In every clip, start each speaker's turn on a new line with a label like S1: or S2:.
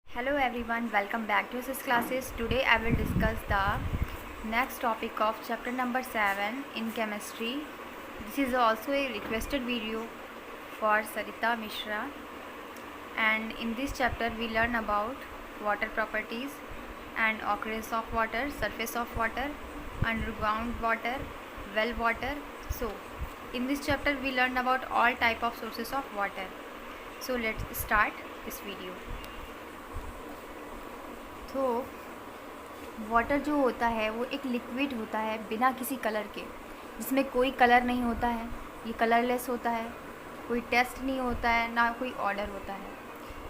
S1: Hello everyone, welcome back to SIS classes. Today I will discuss the next topic of chapter number 7 in chemistry. This is also a requested video for Sarita Mishra, and in this chapter we learn about water properties and occurrence of water, surface of water, underground water, well water. So in this chapter we learn about all type of sources of water. So let's start this video. तो water जो होता है वो एक liquid होता है बिना किसी कलर के, जिसमें कोई कलर नहीं होता है। ये कलरलेस होता है, कोई टेस्ट नहीं होता है, ना कोई ऑर्डर होता है।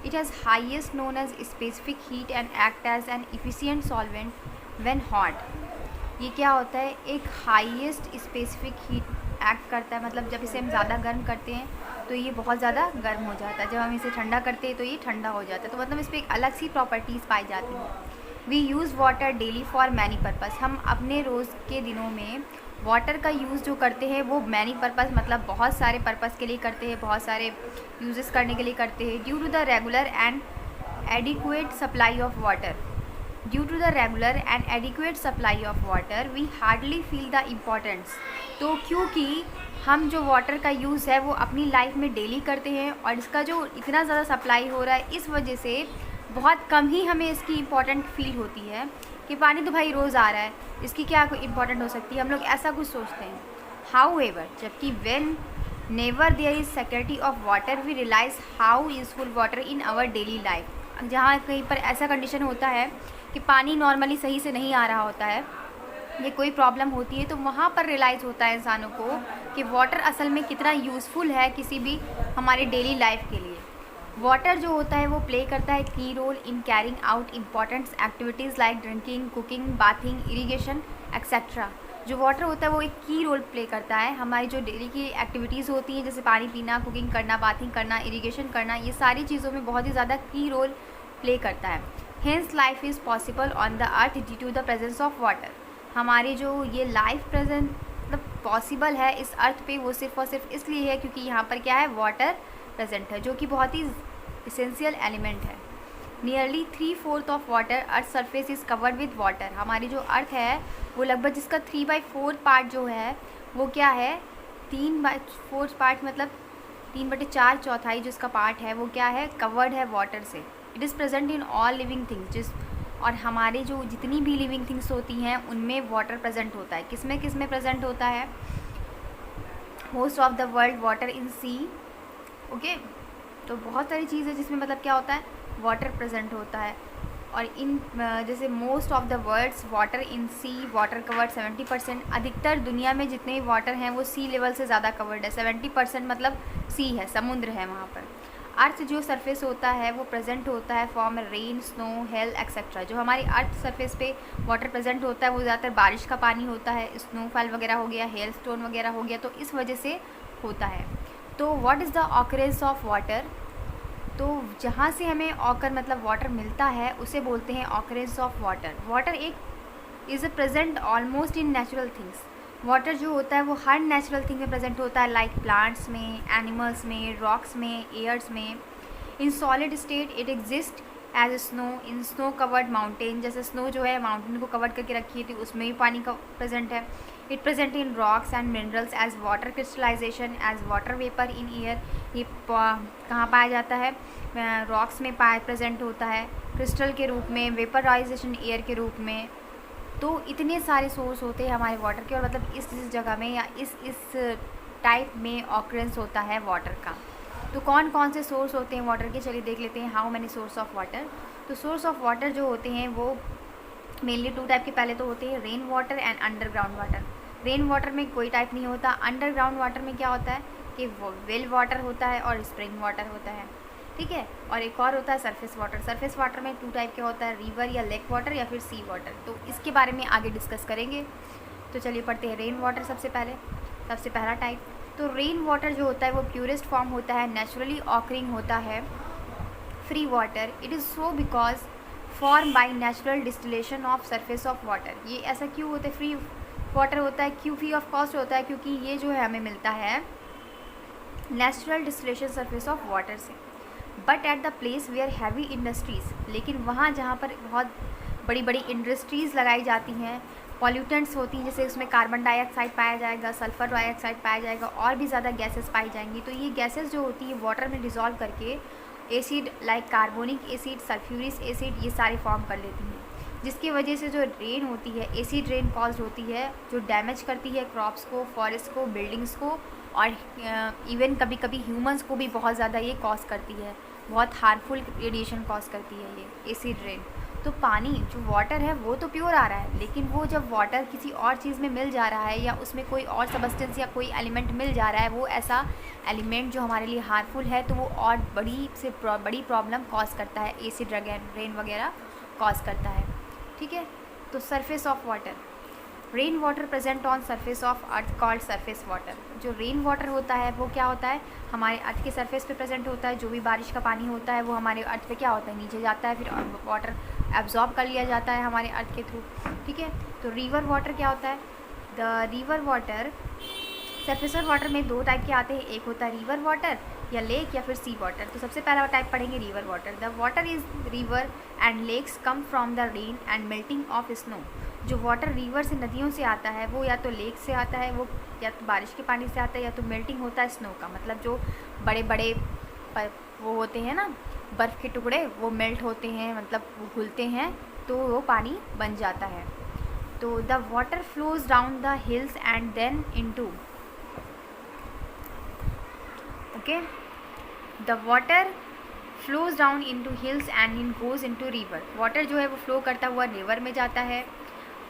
S1: It has highest known as specific heat and act as an efficient solvent when hot. ये क्या होता है, एक हाईएस्ट स्पेसिफिक हीट एक्ट करता है, मतलब जब इसे हम ज़्यादा गर्म करते हैं तो ये बहुत ज़्यादा गर्म हो जाता है, जब हम इसे ठंडा करते हैं तो ये ठंडा हो जाता है। तो मतलब इस पर एक अलग सी प्रॉपर्टीज़ पाई जाती हैं। We use water daily for many purpose. हम अपने रोज़ के दिनों में वाटर का यूज़ जो करते हैं वो मैनी पर्पज़ मतलब बहुत सारे पर्पज़ के लिए करते हैं, बहुत सारे यूजेस करने के लिए करते हैं। Due to the regular and adequate supply of water due to the regular and adequate supply of water we hardly feel the importance. तो क्योंकि हम जो वाटर का यूज़ है वो अपनी लाइफ में डेली करते हैं और इसका जो इतना ज़्यादा सप्लाई हो रहा है, इस वजह से बहुत कम ही हमें इसकी इम्पोर्टेंट फील होती है कि पानी तो भाई रोज़ आ रहा है, इसकी क्या कोई इम्पोर्टेंट हो सकती है, हम लोग ऐसा कुछ सोचते हैं। हाउएवर, जबकि when never there is security of water we realize how useful water in our daily life. जहाँ कहीं पर ऐसा कंडीशन होता है कि पानी नॉर्मली सही से नहीं आ रहा होता है, ये कोई प्रॉब्लम होती है, तो वहाँ पर रियलाइज़ होता है इंसानों को कि वाटर असल में कितना यूज़फुल है किसी भी हमारे डेली लाइफ के लिए। वाटर जो होता है वो प्ले करता है की role in carrying out important activities like drinking, cooking, bathing, irrigation etcetera. जो वाटर होता है वो एक की रोल प्ले करता है हमारी जो डेली की एक्टिविटीज़ होती हैं, जैसे पानी पीना, कुकिंग करना, बाथिंग करना, इरीगेशन करना, ये सारी चीज़ों में बहुत ही ज़्यादा की रोल प्ले करता है। Hence life is possible on the earth due to the presence of water. हमारी जो ये लाइफ प्रेजेंट मतलब पॉसिबल है इस अर्थ पे, वो सिर्फ और सिर्फ इसलिए है क्योंकि यहाँ पर क्या है, वाटर प्रेजेंट है, जो कि बहुत ही इसेंशियल एलिमेंट है। Nearly 3/4 of water earth surface is covered with water. हमारी जो अर्थ है वो लगभग जिसका 3/4 पार्ट जो है वो क्या है, 3/4 पार्ट मतलब 3/4 चौथाई जो इसका पार्ट है वो क्या है, कवर्ड है वाटर से। It is present in all living things. और हमारे जो जितनी भी लिविंग थिंग्स होती हैं उनमें वाटर प्रेजेंट होता है। किस में प्रेजेंट होता है, most of the world water in sea. Okay, तो बहुत सारी चीज़ है जिसमें मतलब क्या होता है, वाटर प्रेजेंट होता है। और इन जैसे most of the world's water in sea, water covered 70%। अधिकतर दुनिया में जितने भी वाटर हैं वो सी लेवल से ज़्यादा कवर्ड है। 70% मतलब सी है, समुद्र है वहाँ पर। अर्थ जो सरफेस होता है वो प्रेजेंट होता है form rain, snow, hello etcetera. जो हमारी अर्थ सरफेस पे वाटर प्रेजेंट होता है वो ज़्यादातर बारिश का पानी होता है, स्नोफॉल वगैरह हो गया, हेल स्टोन वगैरह हो गया, तो इस वजह से होता है। तो what is the occurrence of water, तो जहाँ से हमें ऑकर मतलब वाटर मिलता है उसे बोलते हैं ऑकरेंस ऑफ वाटर। वाटर एक is present almost in natural things. Water जो होता है वो हर नेचुरल थिंग में प्रेजेंट होता है, लाइक प्लांट्स में, एनिमल्स में, रॉक्स में, एयर्स में। In solid state it exist as snow in snow covered mountain. जैसे स्नो जो है माउंटेन को कवर करके रखी थी, उसमें भी पानी का प्रेजेंट है। It present in rocks and minerals as water crystallization as water vapour in air. ये कहाँ पाया जाता है, रॉक्स में प्रेजेंट होता है, क्रिस्टल के रूप में, वेपराइजेशन एयर के रूप में। तो इतने सारे सोर्स होते हैं हमारे वाटर के, और मतलब इस जगह में या इस टाइप में ऑकरेंस होता है वाटर का। तो कौन कौन से सोर्स होते हैं वाटर के, चलिए देख लेते हैं। How many source of water. तो सोर्स ऑफ वाटर जो होते हैं वो मेनली 2 टाइप के पहले तो होते हैं, rain water and underground water. Rain water में कोई टाइप नहीं होता। अंडरग्राउंड वाटर में क्या होता है कि वेल वाटर होता है और स्प्रिंग वाटर होता है, ठीक है। और एक और होता है सरफेस वाटर। सरफेस वाटर में 2 टाइप के होता है, रिवर या लेक वाटर या फिर सी वाटर। तो इसके बारे में आगे डिस्कस करेंगे। तो चलिए पढ़ते हैं रेन वाटर। सबसे पहला टाइप। तो रेन वाटर जो होता है वो प्योरेस्ट फॉर्म होता है, नेचुरली ऑकरिंग होता है, free water. It is so because form by natural distillation of surface of water. ये ऐसा क्यों होता है, फ्री वाटर होता है क्यों, फ्री ऑफ कॉस्ट होता है, क्योंकि ये जो है हमें मिलता है natural distillation surface of water से। But at the place where heavy industries, लेकिन वहाँ जहाँ पर बहुत बड़ी बड़ी इंडस्ट्रीज़ लगाई जाती हैं, पॉल्यूटेंट्स होती हैं, जैसे उसमें कार्बन डाइऑक्साइड पाया जाएगा, सल्फ़र डाइऑक्साइड पाया जाएगा, और भी ज़्यादा गैसेस पाई जाएंगी, तो ये गैसेस जो होती है वाटर में डिज़ोल्व करके acid like carbonic acid, sulphuric acid, ये सारे फॉर्म कर लेती हैं, जिसकी वजह से जो रेन होती है एसिड रेन कॉज होती है, जो डैमेज करती है क्रॉप्स को, फॉरेस्ट को, बिल्डिंग्स को, और इवन कभी कभी ह्यूमंस को भी बहुत ज़्यादा ये कॉज करती है, बहुत हार्मफुल रेडिएशन कॉज करती है ये एसिड रेन। तो पानी जो वाटर है वो तो प्योर आ रहा है, लेकिन वो जब वाटर किसी और चीज़ में मिल जा रहा है या उसमें कोई और सबस्टेंस या कोई एलिमेंट मिल जा रहा है, वो ऐसा एलिमेंट जो हमारे लिए हार्मफुल है, तो वो और बड़ी प्रॉब्लम कॉज करता है, एसिड रेन वगैरह कॉज करता है। ठीक है, तो surface of water, rain water present on surface of earth called surface water. जो रेन वाटर होता है वो क्या होता है, हमारे अर्थ के सरफेस पे प्रेजेंट होता है। जो भी बारिश का पानी होता है वो हमारे अर्थ पे क्या होता है, नीचे जाता है, फिर वाटर एब्जॉर्ब कर लिया जाता है हमारे अर्थ के थ्रू। ठीक है, तो रिवर वाटर क्या होता है, द रिवर वाटर, सरफेसल वाटर में दो टाइप के आते हैं, एक होता है रिवर वाटर या लेक या फिर सी वाटर। तो सबसे पहला टाइप पढ़ेंगे river water. The water is river and lakes come from the rain and melting of snow. जो वाटर रिवर से, नदियों से आता है, वो या तो लेक से आता है, वो या तो बारिश के पानी से आता है, या तो मेल्टिंग होता है स्नो का, मतलब जो बड़े बड़े वो होते हैं ना बर्फ़ के टुकड़े, वो मेल्ट होते हैं, मतलब वो घुलते हैं, तो वो पानी बन जाता है। तो the water flows down the hills and then into, okay, the water flows down into hills and in goes into river. Water जो है वो फ्लो करता हुआ रिवर में जाता है।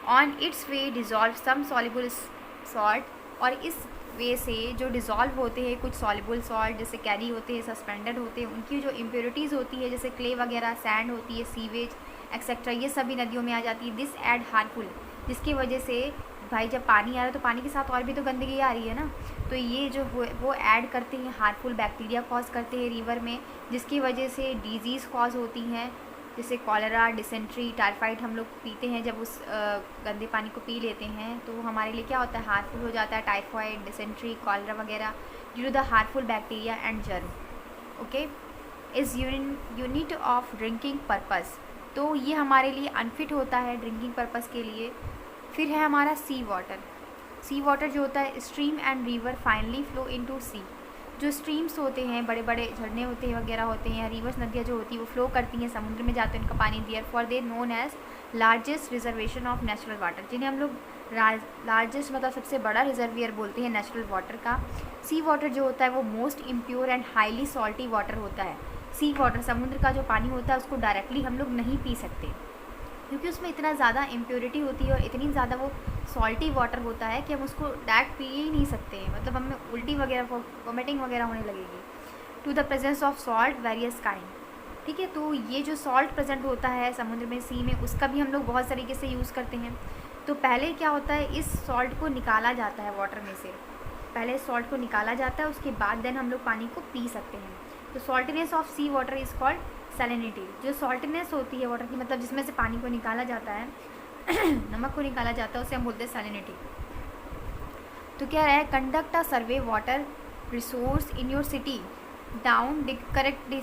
S1: On its way dissolve some soluble salt, और इस वे से जो डिज़ोल्व होते हैं कुछ सॉल्युबल सॉल्ट, जैसे कैरी होते हैं, सस्पेंडेड होते हैं, उनकी जो इम्प्योरिटीज़ होती है, जैसे क्ले वगैरह, सैंड होती है, सीवेज एक्सेट्रा, ये सभी नदियों में आ जाती है। दिस एड हार्मफुल, जिसकी वजह से भाई जब पानी आ रहा है तो पानी के साथ और भी तो गंदगी आ रही है ना, तो ये जो वो ऐड करते हैं, हार्मफुल बैक्टीरिया कॉज करते हैं रिवर में, जिसकी वजह से डिजीज़ कॉज होती हैं, जैसे कॉलरा, डिसेंट्री, टाइफाइड। हम लोग पीते हैं, जब उस गंदे पानी को पी लेते हैं तो हमारे लिए क्या होता है, हार्मफुल हो जाता है, टाइफाइड, डिसेंट्री, कॉलरा वगैरह, due to the harmful bacteria and germ. Okay, is unit of drinking purpose, तो ये हमारे लिए अनफिट होता है ड्रिंकिंग पर्पस के लिए। फिर है हमारा सी वाटर। सी वाटर जो होता है, stream and river finally flow into sea. जो स्ट्रीम्स होते हैं, बड़े बड़े झरने होते हैं वगैरह होते हैं, रिवर्स, नदियाँ जो होती हैं वो फ्लो करती हैं, समुद्र में जाते हैं उनका पानी, therefore they known as largest reservation of natural water, जिन्हें हम लोग लार्जेस्ट मतलब सबसे बड़ा रिजर्वियर बोलते हैं नेचुरल वाटर का। सी वाटर जो होता है वो most impure and highly salty water होता है। सी वाटर, समुद्र का जो पानी होता है उसको डायरेक्टली हम लोग नहीं पी सकते, क्योंकि उसमें इतना ज़्यादा इम्प्योरिटी होती है और इतनी ज़्यादा वो सॉल्टी वाटर होता है कि हम उसको डायरेक्ट पी ही नहीं सकते हैं, मतलब हमें उल्टी वगैरह, वोमिटिंग वगैरह होने लगेगी। To the presence of salt various kind, ठीक है, तो ये जो सॉल्ट प्रेजेंट होता है समुद्र में, सी में, उसका भी हम लोग बहुत तरीके से यूज़ करते हैं। तो पहले क्या होता है, इस सॉल्ट को निकाला जाता है वाटर में से, पहले सॉल्ट को निकाला जाता है, उसके बाद देन हम लोग पानी को पी सकते हैं। तो saltiness of sea water is called salinity. जो सॉल्टीनेस होती है वाटर की, मतलब जिसमें से पानी को निकाला जाता है नमक को निकाला जाता है, उसे हम बोलते हैं सैलिनिटी। तो क्या है, conduct a survey water resource in your city down correct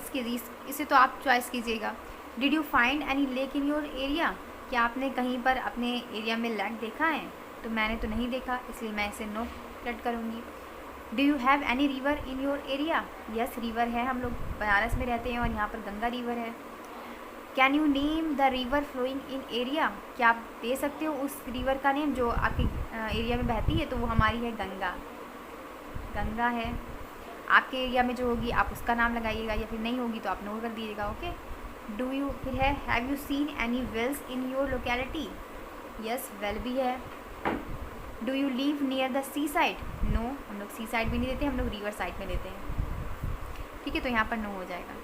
S1: इसे तो आप चॉइस कीजिएगा। Did you find any lake in your area, क्या आपने कहीं पर अपने एरिया में लेक देखा है? तो मैंने तो नहीं देखा, इसलिए मैं इसे नो सेलेक्ट करूँगी। Do you have any river in your area, yes river है, हम लोग बनारस में रहते हैं और यहाँ पर गंगा रिवर है। Can you name the river flowing in area, क्या आप दे सकते हो उस रिवर का नेम जो आपके एरिया में बहती है? तो वो हमारी है गंगा, गंगा है। आपके एरिया में जो होगी आप उसका नाम लगाइएगा, या फिर नहीं होगी तो आप नो कर दीजिएगा। ओके, डू यू, फिर है have you seen any wells in your locality, yes well भी है। Do you live near the sea side, no, हम लोग सी साइड भी नहीं देते, हम लोग रिवर साइड में देते हैं। ठीक है, तो यहाँ पर नो हो जाएगा।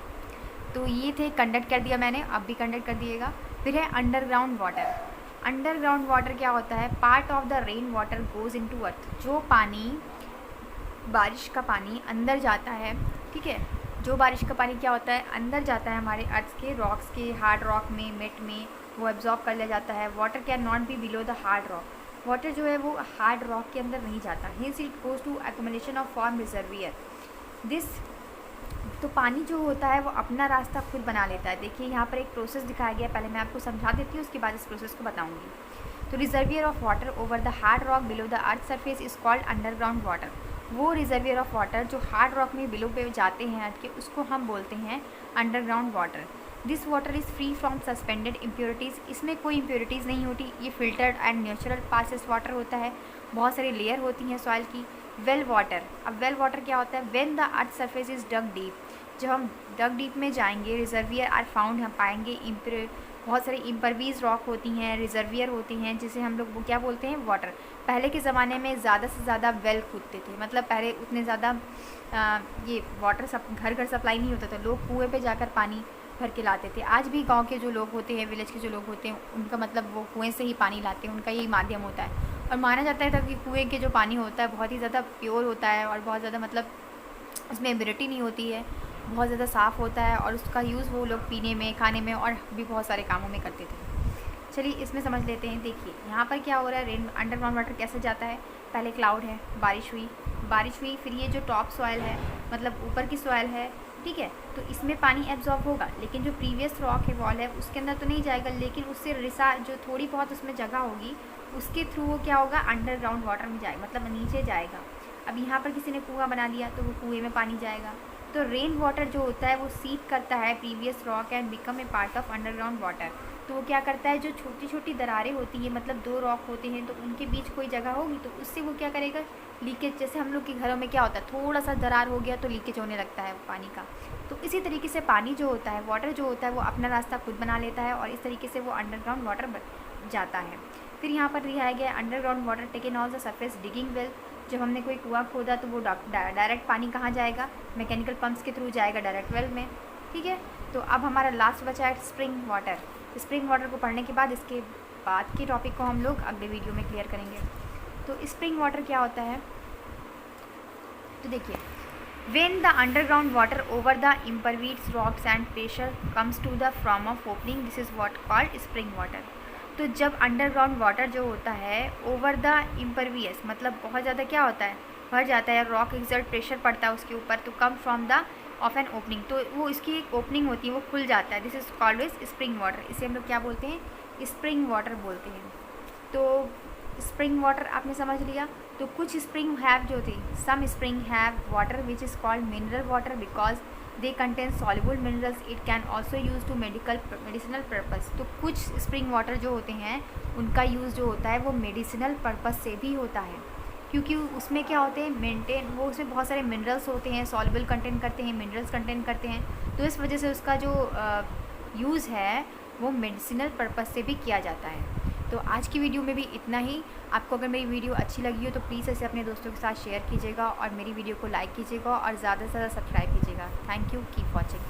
S1: तो ये थे, कंडक्ट कर दिया मैंने, अब भी कंडक्ट कर दिएगा। फिर है अंडरग्राउंड वाटर। अंडरग्राउंड वाटर क्या होता है, part of the rain water goes into earth, जो पानी, बारिश का पानी अंदर जाता है, ठीक है, जो बारिश का पानी क्या होता है, अंदर जाता है हमारे अर्थ के रॉक्स के, हार्ड रॉक में, मिट में, वो एब्जॉर्ब कर लिया जाता है। Water can not be below the hard rock, water जो है वो हार्ड रॉक के अंदर नहीं जाता। Hence it goes to accumulation of form reservoir. This तो पानी जो होता है वो अपना रास्ता खुद बना लेता है। देखिए यहाँ पर एक प्रोसेस दिखाया गया है, पहले मैं आपको समझा देती हूँ, उसके बाद इस प्रोसेस को बताऊँगी। तो reservoir of water over the hard rock below the earth surface is called underground water. वो रिजर्वियर ऑफ वाटर जो हार्ड रॉक में बिलो पे जाते हैं अर्थ के, उसको हम बोलते हैं underground water. This water is free from suspended impurities. इसमें कोई इम्प्योरिटीज़ नहीं होती, ये filtered and natural passes water होता है। बहुत सारी लेयर होती हैं सॉइल की। वेल वाटर, अब वेल वाटर क्या होता है? When the earth surface is dug deep, जब हम डग डीप में जाएंगे, रिजर्वियर आर फाउंड, हम पाएंगे बहुत सारी इम्परवीज रॉक होती हैं, रिजर्वियर होती हैं, जिसे हम लोग वो क्या बोलते हैं? वाटर। पहले के ज़माने में ज़्यादा से ज़्यादा वेल खोदते थे, मतलब पहले उतने ज़्यादा ये वाटर घर घर सप्लाई नहीं होता था, लोग कुएँ पे जाकर पानी भर के लाते थे। आज भी गांव के जो लोग होते हैं, विलेज के जो लोग होते हैं, उनका मतलब वो कुएँ से ही पानी लाते हैं, उनका यही माध्यम होता है। और माना जाता है कि कुएँ के जो पानी होता है बहुत ही ज़्यादा प्योर होता है और बहुत ज़्यादा मतलब उसमें इम्प्योरिटी नहीं होती है, बहुत ज़्यादा साफ़ होता है, और उसका यूज़ वो लोग पीने में, खाने में और भी बहुत सारे कामों में करते थे। चलिए इसमें समझ लेते हैं। देखिए यहाँ पर क्या हो रहा है, रेन अंडरग्राउंड वाटर कैसे जाता है? पहले क्लाउड है, बारिश हुई, फिर ये जो टॉप सॉइल है, मतलब ऊपर की सॉइल है, ठीक है, तो इसमें पानी एब्जॉर्ब होगा, लेकिन जो प्रीवियस रॉक है, वॉल है, उसके अंदर तो नहीं जाएगा, लेकिन उससे रिसा जो थोड़ी बहुत उसमें जगह होगी, उसके थ्रू वो क्या होगा? अंडरग्राउंड वाटर में जाएगा, मतलब नीचे जाएगा। अब यहाँ पर किसी ने कुआं बना लिया तो वो कुएँ में पानी जाएगा। तो रेन वाटर जो होता है वो सीप करता है previous rock and become a part of underground water. तो वो क्या करता है, जो छोटी छोटी दरारें होती हैं, मतलब दो रॉक होते हैं, तो उनके बीच कोई जगह होगी तो उससे वो क्या करेगा? लीकेज, जैसे हम लोग के घरों में क्या होता है, थोड़ा सा दरार हो गया तो लीकेज होने लगता है पानी का। तो इसी तरीके से पानी जो होता है, वाटर जो होता है, वो अपना रास्ता खुद बना लेता है और इस तरीके से वो अंडरग्राउंड वाटर जाता है। फिर यहाँ पर दिखाया गया underground water taken on the surface digging well. जब हमने कोई कुआं खोदा तो वो डायरेक्ट पानी कहाँ जाएगा? मैकेनिकल पंप्स के थ्रू जाएगा डायरेक्ट वेल में, ठीक है। तो अब हमारा लास्ट बचा है स्प्रिंग वाटर। स्प्रिंग वाटर को पढ़ने के बाद इसके बाद के टॉपिक को हम लोग अगले वीडियो में क्लियर करेंगे। तो स्प्रिंग वाटर क्या होता है? तो देखिए, when the underground water over the impervious rocks and pressure comes to the form of opening, this is what called spring water। तो जब अंडरग्राउंड वाटर जो होता है ओवर द इम्परवियस, मतलब बहुत ज़्यादा क्या होता है, भर जाता है, रॉक एक्सर्ट प्रेशर पड़ता है उसके ऊपर, तो कम from the of an opening, तो वो इसकी एक ओपनिंग होती है, वो खुल जाता है। This is called as spring water. इसे हम लोग क्या बोलते हैं? स्प्रिंग वाटर बोलते हैं। तो स्प्रिंग वाटर आपने समझ लिया। तो कुछ स्प्रिंग हैव जो थे, some spring have water which is called mineral water because they contain soluble minerals, it can also use to medicinal purpose. तो कुछ स्प्रिंग वाटर जो होते हैं उनका यूज़ जो होता है वो मेडिसिनल पर्पज़ से भी होता है, क्योंकि उसमें क्या होते हैं, वो उसमें बहुत सारे मिनरल्स होते हैं, सॉल्युबल कंटेंट करते हैं, मिनरल्स कंटेंट करते हैं, तो इस वजह से उसका जो यूज़ है वो मेडिसिनल पर्पज़ से भी किया जाता है। तो आज की वीडियो में भी इतना ही। आपको अगर मेरी वीडियो अच्छी लगी हो तो प्लीज़ इसे अपने दोस्तों के साथ शेयर कीजिएगा और मेरी वीडियो को लाइक कीजिएगा और ज़्यादा से ज़्यादा सब्सक्राइब कीजिएगा। Thank you, keep watching.